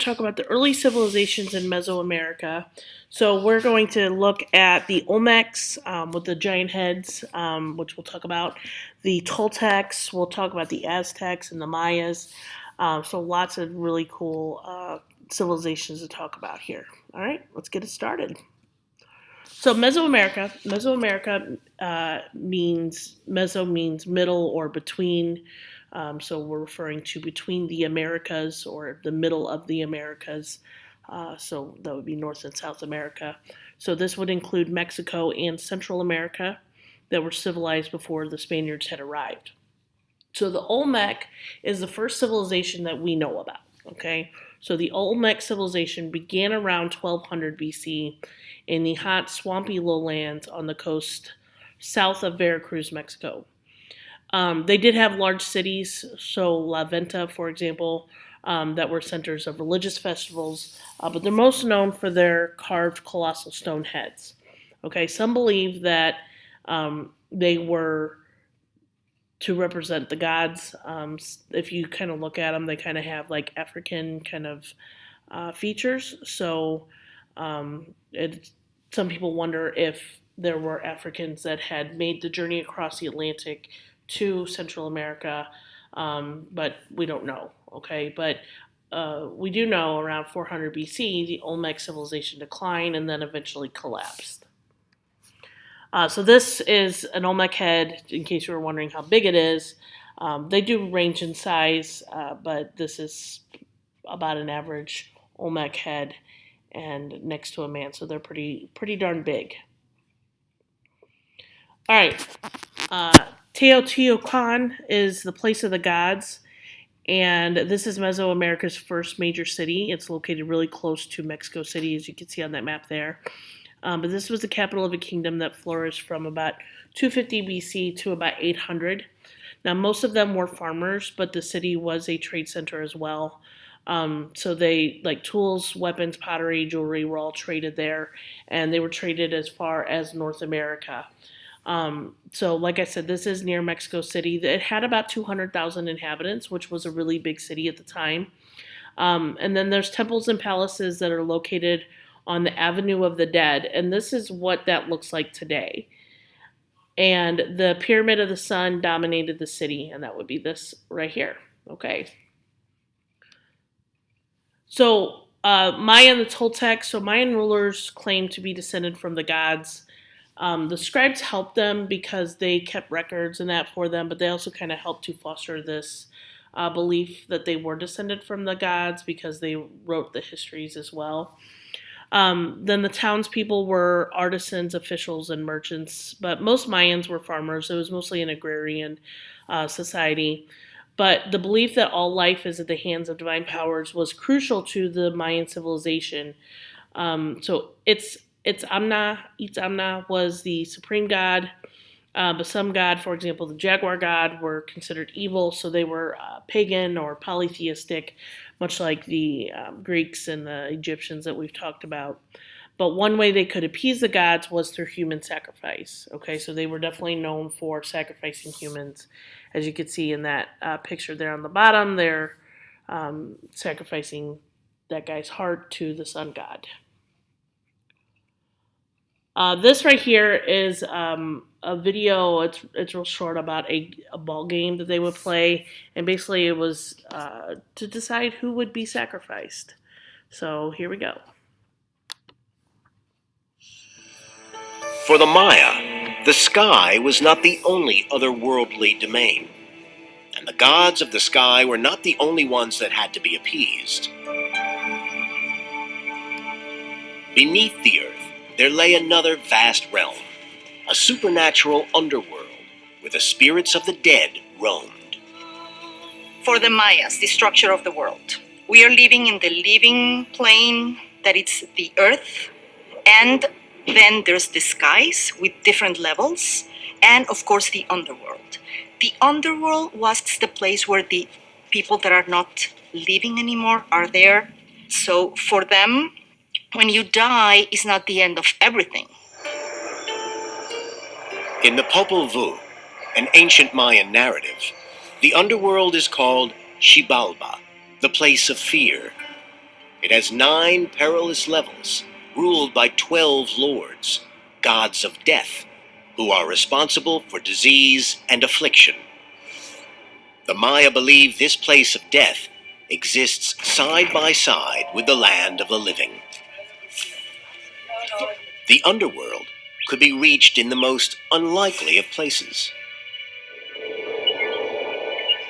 Talk about the early civilizations in Mesoamerica. So we're going to look at the Olmecs with the giant heads, which we'll talk about. The Toltecs, we'll talk about the Aztecs and the Mayas. So lots of really cool civilizations to talk about here. All right, let's get it started. So Mesoamerica means middle or between. So we're referring to between the Americas or the middle of the Americas. So that would be North and South America. So this would include Mexico and Central America that were civilized before the Spaniards had arrived. So the Olmec is the first civilization that we know about. Okay, so the Olmec civilization began around 1200 BC in the hot, swampy lowlands on the coast south of Veracruz, Mexico. They did have large cities, so La Venta, for example, that were centers of religious festivals, but they're most known for their carved colossal stone heads. Okay, some believe that they were to represent the gods. If you kind of look at them, they kind of have like African kind of features. So some people wonder if there were Africans that had made the journey across the Atlantic to Central America, but we don't know. Okay, but we do know around 400 BC, the Olmec civilization declined and then eventually collapsed. So this is an Olmec head, in case you were wondering how big it is. They do range in size, but this is about an average Olmec head and next to a man, so they're pretty darn big. All right, Teotihuacan is the place of the gods, and this is Mesoamerica's first major city. It's located really close to Mexico City, as you can see on that map there. But this was the capital of a kingdom that flourished from about 250 BC to about 800. Now, most of them were farmers, but the city was a trade center as well. So they, like tools, weapons, pottery, jewelry, were all traded there, and they were traded as far as North America. So, like I said, this is near Mexico City. It had about 200,000 inhabitants, which was a really big city at the time. And then there's temples and palaces that are located on the Avenue of the Dead, and this is what that looks like today. And the Pyramid of the Sun dominated the city, and that would be this right here. Okay. So Maya and the Toltecs, so Mayan rulers claim to be descended from the gods. The scribes helped them because they kept records and that for them, but they also kind of helped to foster this belief that they were descended from the gods because they wrote the histories as well. Then the townspeople were artisans, officials, and merchants, but most Mayans were farmers. It was mostly an agrarian society. But the belief that all life is at the hands of divine powers was crucial to the Mayan civilization. So it's Amna, Itzamna was the supreme god. But some god, for example, the jaguar god, were considered evil, so they were pagan or polytheistic, much like the Greeks and the Egyptians that we've talked about. But one way they could appease the gods was through human sacrifice. Okay, so they were definitely known for sacrificing humans. As you can see in that picture there on the bottom, they're sacrificing that guy's heart to the sun god. This right here is a video. It's real short about a ball game that they would play, and basically it was to decide who would be sacrificed. So here we go. For the Maya, the sky was not the only otherworldly domain, and the gods of the sky were not the only ones that had to be appeased. Beneath the earth, there lay another vast realm, a supernatural underworld where the spirits of the dead roamed. For the Mayas, the structure of the world. We are living in the living plane that it's the earth, and then there's the skies with different levels, and of course the underworld. The underworld was the place where the people that are not living anymore are there. So for them, when you die, it's not the end of everything. In the Popol Vuh, an ancient Mayan narrative, the underworld is called Xibalba, the place of fear. It has 9 perilous levels, ruled by 12 lords, gods of death, who are responsible for disease and affliction. The Maya believe this place of death exists side by side with the land of the living. The underworld could be reached in the most unlikely of places.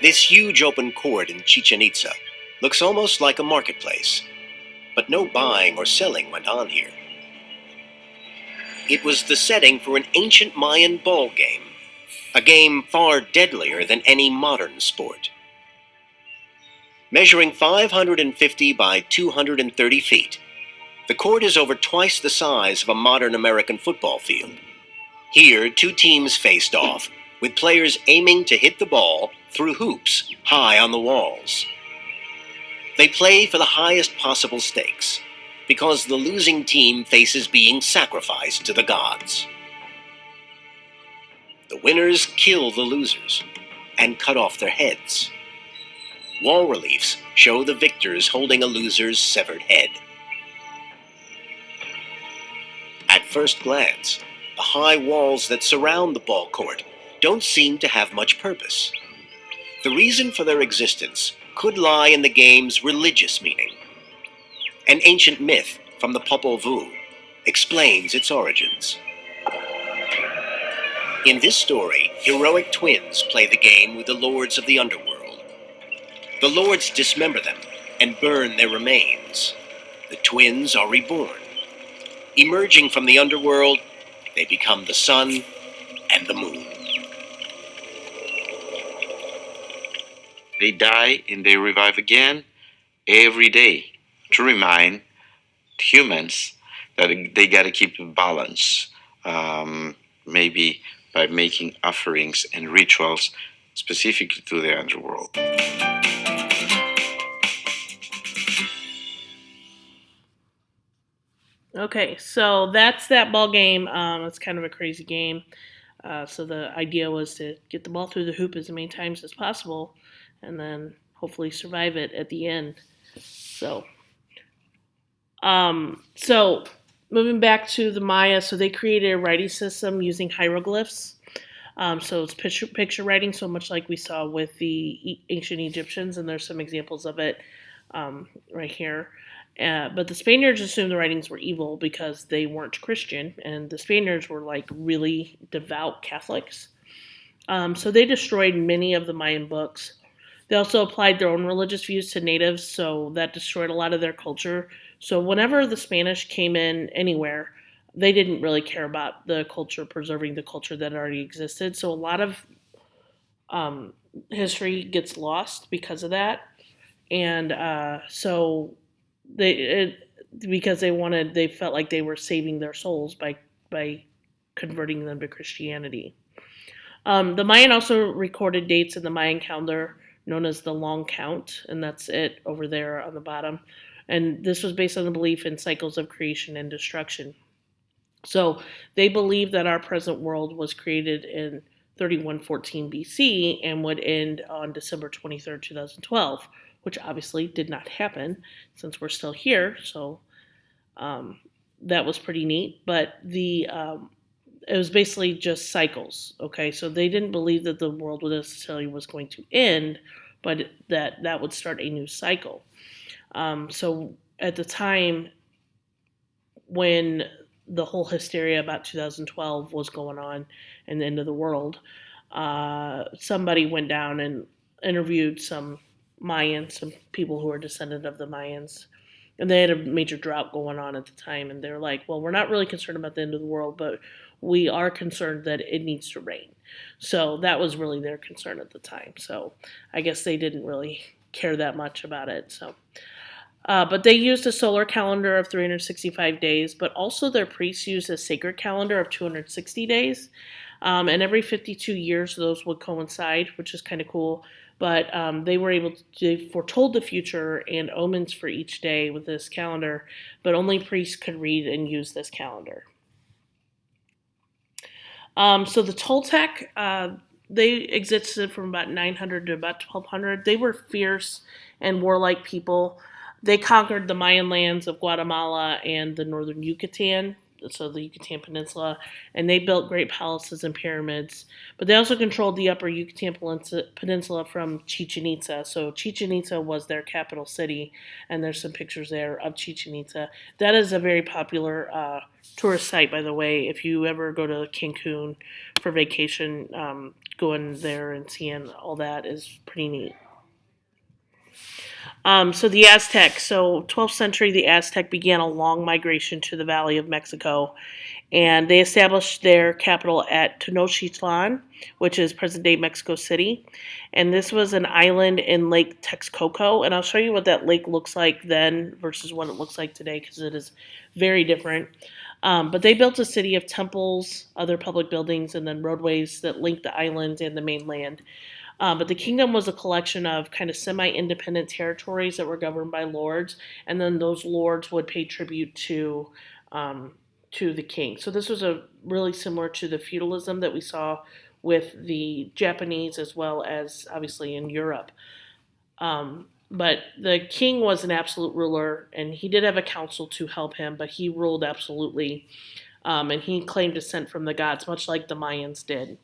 This huge open court in Chichen Itza looks almost like a marketplace, but no buying or selling went on here. It was the setting for an ancient Mayan ball game, a game far deadlier than any modern sport. Measuring 550 by 230 feet, the court is over twice the size of a modern American football field. Here, 2 teams faced off, with players aiming to hit the ball through hoops high on the walls. They play for the highest possible stakes, because the losing team faces being sacrificed to the gods. The winners kill the losers and cut off their heads. Wall reliefs show the victors holding a loser's severed head. At first glance, the high walls that surround the ball court don't seem to have much purpose. The reason for their existence could lie in the game's religious meaning. An ancient myth from the Popol Vuh explains its origins. In this story, heroic twins play the game with the lords of the underworld. The lords dismember them and burn their remains. The twins are reborn. Emerging from the underworld, they become the sun and the moon. They die and they revive again every day to remind humans that they got to keep the balance, maybe by making offerings and rituals specifically to the underworld. Okay, so that's that ball game. It's kind of a crazy game. So the idea was to get the ball through the hoop as many times as possible, and then hopefully survive it at the end. So moving back to the Maya, so they created a writing system using hieroglyphs. So it's picture writing, so much like we saw with the ancient Egyptians, and there's some examples of it right here. But the Spaniards assumed the writings were evil because they weren't Christian, and the Spaniards were like really devout Catholics. So they destroyed many of the Mayan books. They also applied their own religious views to natives, so that destroyed a lot of their culture. So whenever the Spanish came in anywhere, they didn't really care about the culture, preserving the culture that already existed. So a lot of history gets lost because of that, and because they felt like they were saving their souls by converting them to Christianity. The Mayan also recorded dates in the Mayan calendar known as the Long Count, and that's it over there on the bottom. And this was based on the belief in cycles of creation and destruction. So they believe that our present world was created in 3114 BC and would end on December 23rd, 2012, which obviously did not happen since we're still here. So that was pretty neat. But it was basically just cycles. Okay, so they didn't believe that the world necessarily was going to end, but that would start a new cycle. So at the time when the whole hysteria about 2012 was going on and the end of the world, somebody went down and interviewed some Mayans, some people who are descendant of the Mayans, and they had a major drought going on at the time, and they're like, well, we're not really concerned about the end of the world, but we are concerned that it needs to rain. So that was really their concern at the time. So I guess they didn't really care that much about it. So but they used a solar calendar of 365 days, but also their priests used a sacred calendar of 260 days. And every 52 years, those would coincide, which is kind of cool. But they foretold the future and omens for each day with this calendar, but only priests could read and use this calendar. So the Toltec, they existed from about 900 to about 1200. They were fierce and warlike people. They conquered the Mayan lands of Guatemala and the northern Yucatan, so the Yucatan Peninsula, and they built great palaces and pyramids. But they also controlled the upper Yucatan Peninsula from Chichen Itza. So Chichen Itza was their capital city, and there's some pictures there of Chichen Itza. That is a very popular tourist site, by the way. If you ever go to Cancun for vacation, going there and seeing all that is pretty neat. So the Aztecs. So 12th century, the Aztec began a long migration to the Valley of Mexico, and they established their capital at Tenochtitlan, which is present-day Mexico City. And this was an island in Lake Texcoco, and I'll show you what that lake looks like then versus what it looks like today, because it is very different. But they built a city of temples, other public buildings, and then roadways that linked the island and the mainland. But the kingdom was a collection of kind of semi-independent territories that were governed by lords, and then those lords would pay tribute to the king. So this was a really similar to the feudalism that we saw with the Japanese as well as obviously in Europe. But the king was an absolute ruler, and he did have a council to help him, but he ruled absolutely, and he claimed descent from the gods, much like the Mayans did.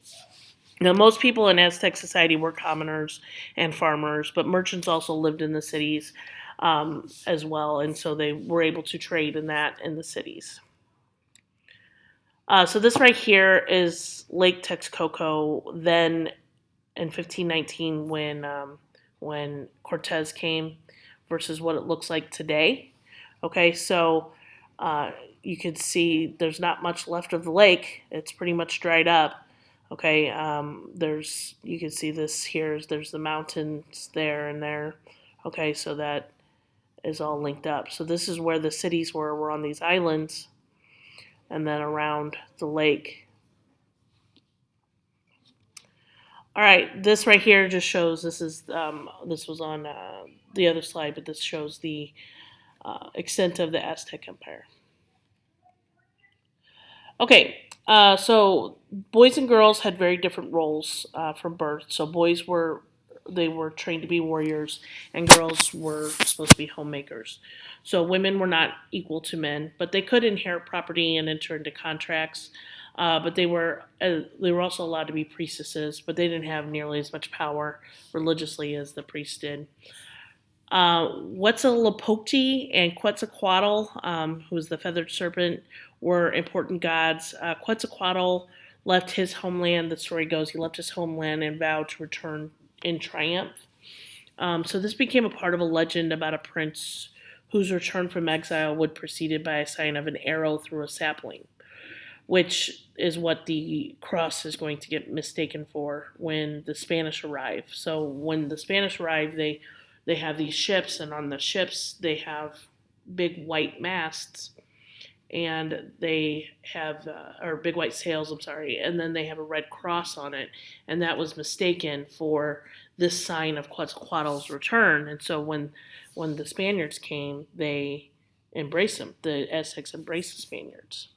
Now, most people in Aztec society were commoners and farmers, but merchants also lived in the cities as well, and so they were able to trade in the cities. So this right here is Lake Texcoco. Then in 1519, when Cortez came, versus what it looks like today. Okay, so you can see there's not much left of the lake. It's pretty much dried up. Okay, you can see this here. There's the mountains there and there. Okay, so that is all linked up. So this is where the cities were on these islands, and then around the lake. All right, this right here just shows, this was on the other slide, but this shows the extent of the Aztec Empire. Okay, so boys and girls had very different roles from birth. So boys were trained to be warriors, and girls were supposed to be homemakers. So women were not equal to men, but they could inherit property and enter into contracts. But they were also allowed to be priestesses, but they didn't have nearly as much power religiously as the priests did. Huitzilopochtli and Quetzalcoatl, who was the feathered serpent, were important gods. Quetzalcoatl left his homeland, the story goes, he left his homeland and vowed to return in triumph. So this became a part of a legend about a prince whose return from exile would be preceded by a sign of an arrow through a sapling, which is what the cross is going to get mistaken for when the Spanish arrive. So when the Spanish arrive, they have these ships, and on the ships they have big white masts, and they have or big white sails, I'm sorry, and then they have a red cross on it, and that was mistaken for this sign of Quetzalcoatl's return. And so when the Spaniards came, they embraced them. The Aztecs embraced the Spaniards.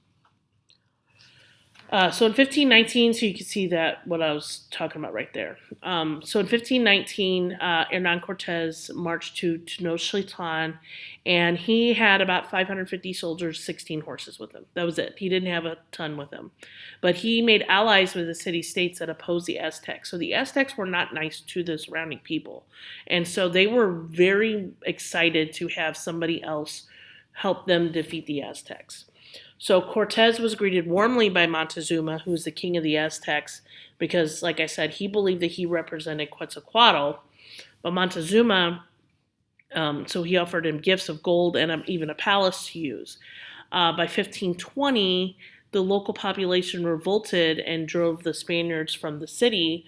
So in 1519, so you can see that what I was talking about right there. So in 1519, Hernan Cortez marched to Tenochtitlan, and he had about 550 soldiers, 16 horses with him. That was it. He didn't have a ton with him. But he made allies with the city-states that opposed the Aztecs. So the Aztecs were not nice to the surrounding people. And so they were very excited to have somebody else help them defeat the Aztecs. So Cortez was greeted warmly by Montezuma, who was the king of the Aztecs, because, like I said, he believed that he represented Quetzalcoatl. But Montezuma, so he offered him gifts of gold and even a palace to use. By 1520, the local population revolted and drove the Spaniards from the city.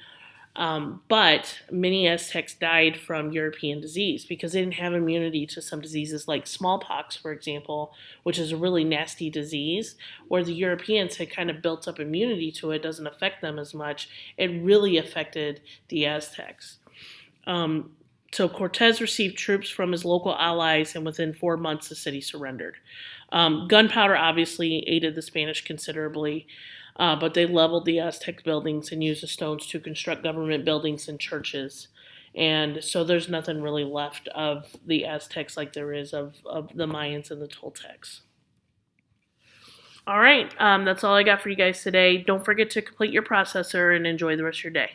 But many Aztecs died from European disease because they didn't have immunity to some diseases like smallpox, for example, which is a really nasty disease, where the Europeans had kind of built up immunity to it. It doesn't affect them as much. It really affected the Aztecs. So Cortez received troops from his local allies, and within 4 months the city surrendered. Gunpowder obviously aided the Spanish considerably. But they leveled the Aztec buildings and used the stones to construct government buildings and churches. And so there's nothing really left of the Aztecs like there is of the Mayans and the Toltecs. All right, that's all I got for you guys today. Don't forget to complete your processor and enjoy the rest of your day.